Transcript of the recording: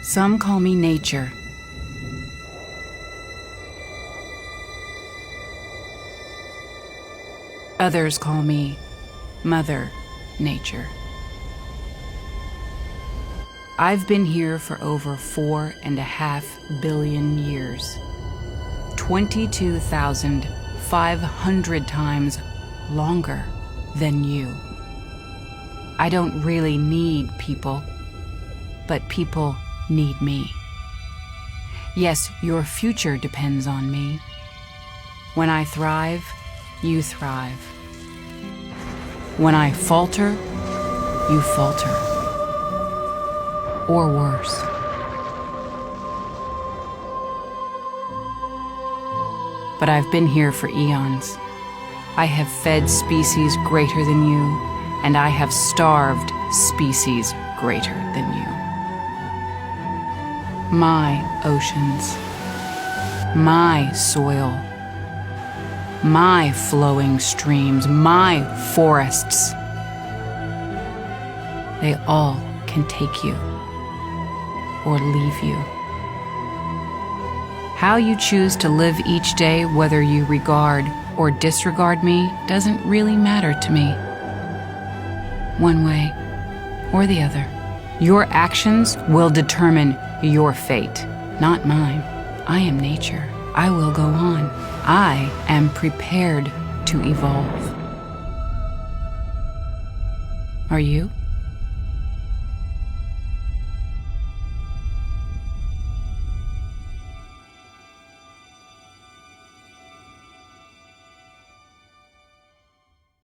Some call me nature. Others call me Mother Nature. I've been here for over 4.5 billion years. 22,500 times longer than you. I don't really need people, but people need me. Yes, your future depends on me. When I thrive, you thrive. When I falter, you falter. Or worse. But I've been here for eons. I have fed species greater than you, and I have starved species greater than you. My oceans, my soil, my flowing streams, my forests, they all can take you or leave you. How you choose to live each day, whether you regard or disregard me, doesn't really matter to me. One way or the other. Your actions will determine your fate, not mine. I am nature. I will go on. I am prepared to evolve. Are you?